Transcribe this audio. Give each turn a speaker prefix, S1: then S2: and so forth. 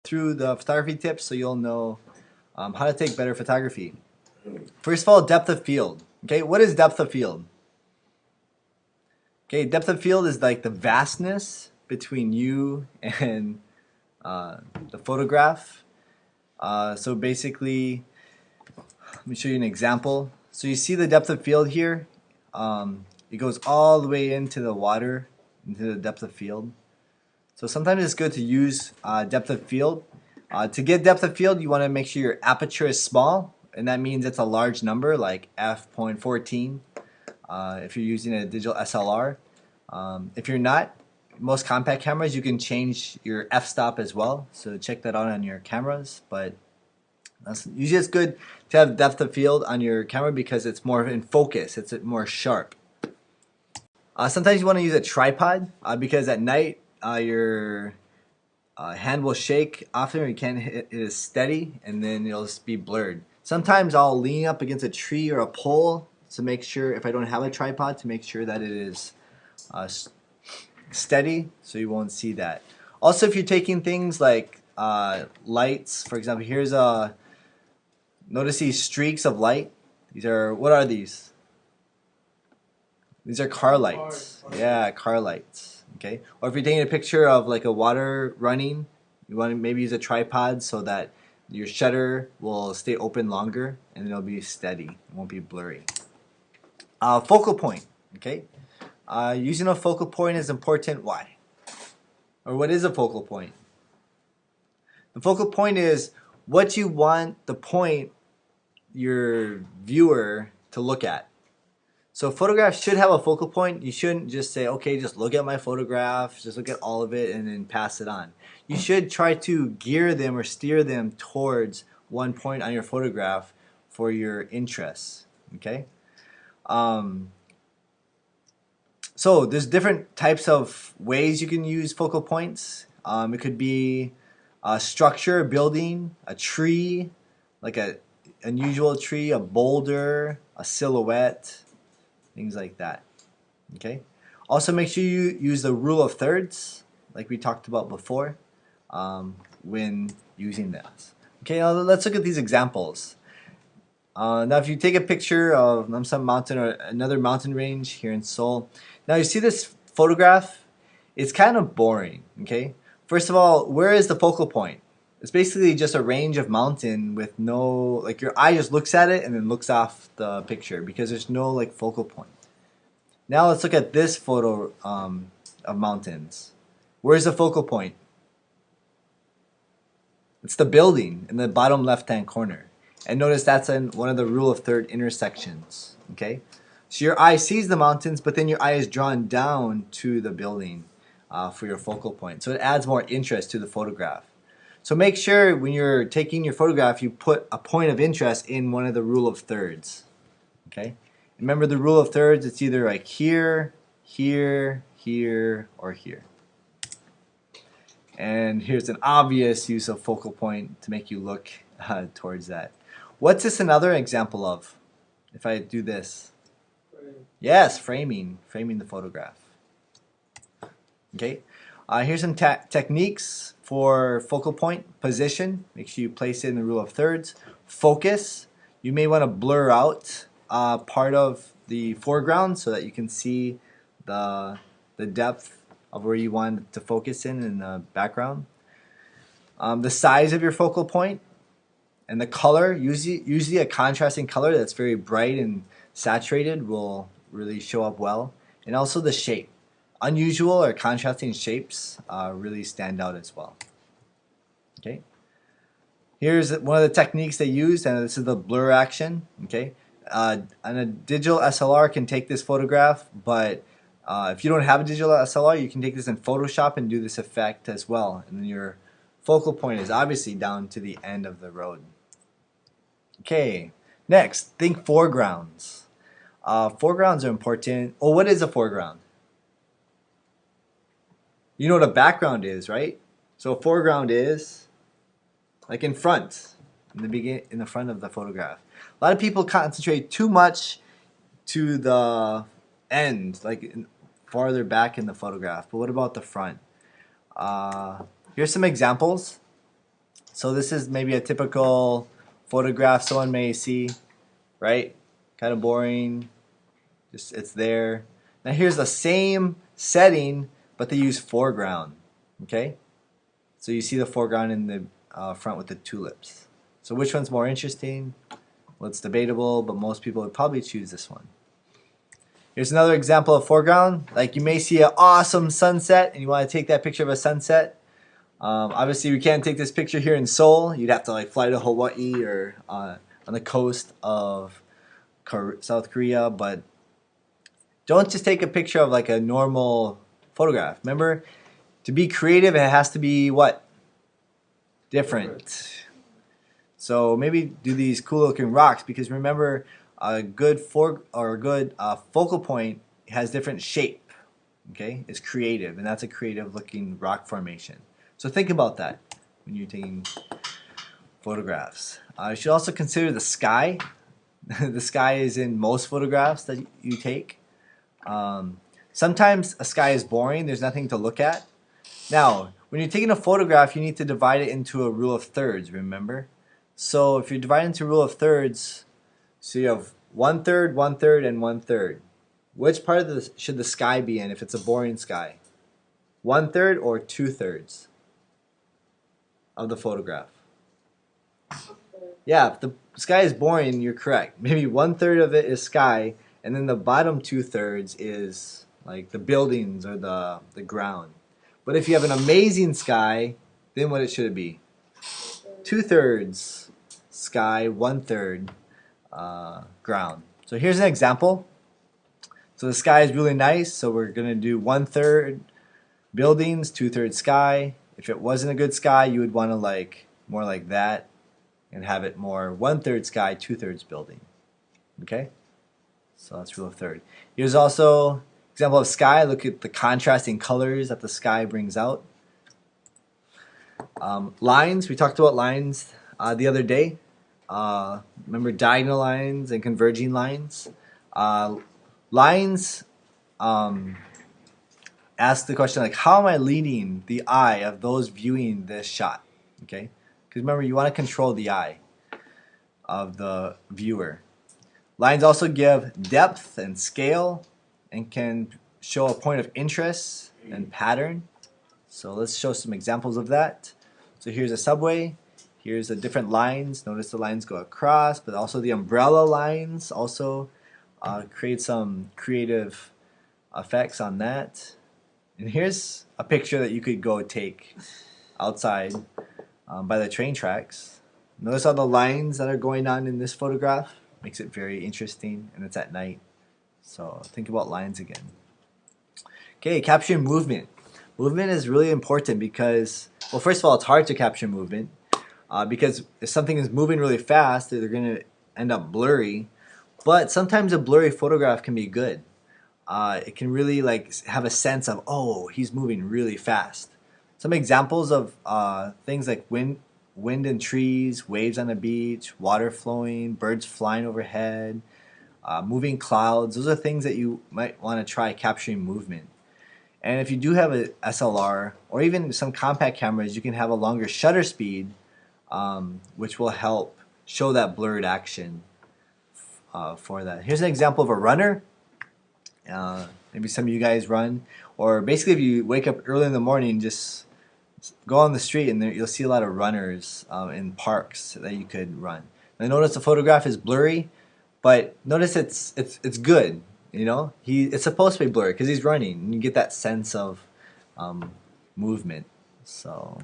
S1: through the photography tips so you'll know how to take better photography. First of all, depth of field. Okay, what is depth of field? Okay, depth of field is like the vastness between you and the photograph. So basically, let me show you an example. So you see the depth of field here. It goes all the way into the water, into the depth of field. So sometimes it's good to use depth of field. To get depth of field, you want to make sure your aperture is small, and that means it's a large number like f.14 if you're using a digital SLR. If you're not, most compact cameras you can change your f-stop as well, so check that out on your cameras. But usually it's good to have depth of field on your camera because it's more in focus, it's more sharp. Sometimes you want to use a tripod because at night your hand will shake often, or you can't hit it as steady, and then it'll just be blurred. Sometimes I'll lean up against a tree or a pole to make sure, if I don't have a tripod, to make sure that it is steady so you won't see that. Also, if you're taking things like lights, for example, here's notice these streaks of light. These are, what are these? These are car lights. Yeah, car lights. Okay. Or if you're taking a picture of like a water running, you want to maybe use a tripod so that your shutter will stay open longer and it'll be steady. It won't be blurry. Focal point. Okay. Using a focal point is important. Why? Or what is a focal point? The focal point is what you want the point your viewer to look at. So photographs should have a focal point. You shouldn't just say, okay, just look at my photograph, just look at all of it and then pass it on. You should try to gear them or steer them towards one point on your photograph for your interests. Okay? So there's different types of ways you can use focal points. It could be a structure, a building, a tree, like a unusual tree, a boulder, a silhouette, things like that. Okay. Also, make sure you use the rule of thirds, like we talked about before, when using this. Okay. Now let's look at these examples. Now, if you take a picture of some mountain or another mountain range here in Seoul, now you see this photograph. It's kind of boring. Okay. First of all, where is the focal point? It's basically just a range of mountain with no, like your eye just looks at it and then looks off the picture because there's no like focal point. Now let's look at this photo of mountains. Where's the focal point? It's the building in the bottom left-hand corner. And notice that's in one of the rule of third intersections. Okay, so your eye sees the mountains, but then your eye is drawn down to the building for your focal point. So it adds more interest to the photograph. So make sure when you're taking your photograph, you put a point of interest in one of the rule of thirds. Okay? Remember the rule of thirds, it's either like here, here, here, or here. And here's an obvious use of focal point to make you look towards that. What's this another example of? If I do this. Yes, framing the photograph. Okay. Here's some techniques for focal point. Position, make sure you place it in the rule of thirds. Focus, you may want to blur out part of the foreground so that you can see the depth of where you want to focus in the background. The size of your focal point and the color, usually a contrasting color that's very bright and saturated will really show up well. And also the shape. Unusual or contrasting shapes really stand out as well. Okay. Here's one of the techniques they use, and this is the blur action. Okay. And a digital SLR can take this photograph, but if you don't have a digital SLR, you can take this in Photoshop and do this effect as well. And then your focal point is obviously down to the end of the road. Okay. Next, think foregrounds. Foregrounds are important. Oh, what is a foreground? You know what a background is, right? So a foreground is like in front, in the front of the photograph. A lot of people concentrate too much to the end, like farther back in the photograph. But what about the front? Here's some examples. So this is maybe a typical photograph someone may see, right? Kind of boring, just it's there. Now here's the same setting, but they use foreground, okay? So you see the foreground in the front with the tulips. So which one's more interesting? Well, it's debatable, but most people would probably choose this one. Here's another example of foreground. Like you may see an awesome sunset and you want to take that picture of a sunset. Obviously, we can't take this picture here in Seoul. You'd have to like fly to Hawaii or on the coast of South Korea. But don't just take a picture of like a normal photograph. Remember, to be creative, it has to be what? Different. So maybe do these cool looking rocks because remember, a good focal point has different shape. Okay, it's creative, and that's a creative looking rock formation. So think about that when you're taking photographs. You should also consider the sky. The sky is in most photographs that you take. Sometimes a sky is boring. There's nothing to look at. Now, when you're taking a photograph, you need to divide it into a rule of thirds, remember? So if you divide into a rule of thirds, so you have 1/3, 1/3, and 1/3. Which part of should the sky be in if it's a boring sky? 1/3 or 2/3 of the photograph? Yeah, if the sky is boring, you're correct. Maybe 1/3 of it is sky, and then the bottom 2/3 is like the buildings or the ground. But if you have an amazing sky, then what should it be? 2/3 sky, 1/3 ground. So here's an example. So the sky is really nice, so we're going to do 1/3 buildings, 2/3 sky. If it wasn't a good sky, you would want to like more like that and have it more 1/3 sky, 2/3 building. Okay? So that's rule of third. Here's also example of sky. Look at the contrasting colors that the sky brings out. Lines, we talked about lines the other day. Remember diagonal lines and converging lines. Lines ask the question like, how am I leading the eye of those viewing this shot? Okay, because remember you want to control the eye of the viewer. Lines also give depth and scale and can show a point of interest and pattern. So let's show some examples of that. So here's a subway. Here's the different lines. Notice the lines go across, but also the umbrella lines also create some creative effects on that. And here's a picture that you could go take outside by the train tracks. Notice all the lines that are going on in this photograph. Makes it very interesting, and it's at night. So think about lines again. Okay, capturing movement. Movement is really important because, well, first of all, it's hard to capture movement because if something is moving really fast, they're going to end up blurry. But sometimes a blurry photograph can be good. It can really like have a sense of, oh, he's moving really fast. Some examples of things like wind and trees, waves on the beach, water flowing, birds flying overhead, moving clouds. Those are things that you might want to try capturing movement. And if you do have a SLR or even some compact cameras, you can have a longer shutter speed, which will help show that blurred action for that. Here's an example of a runner. Maybe some of you guys run, or basically if you wake up early in the morning, just go on the street and you'll see a lot of runners in parks that you could run. Now notice the photograph is blurry, but notice it's good. You know, it's supposed to be blurry because he's running, and you get that sense of movement. So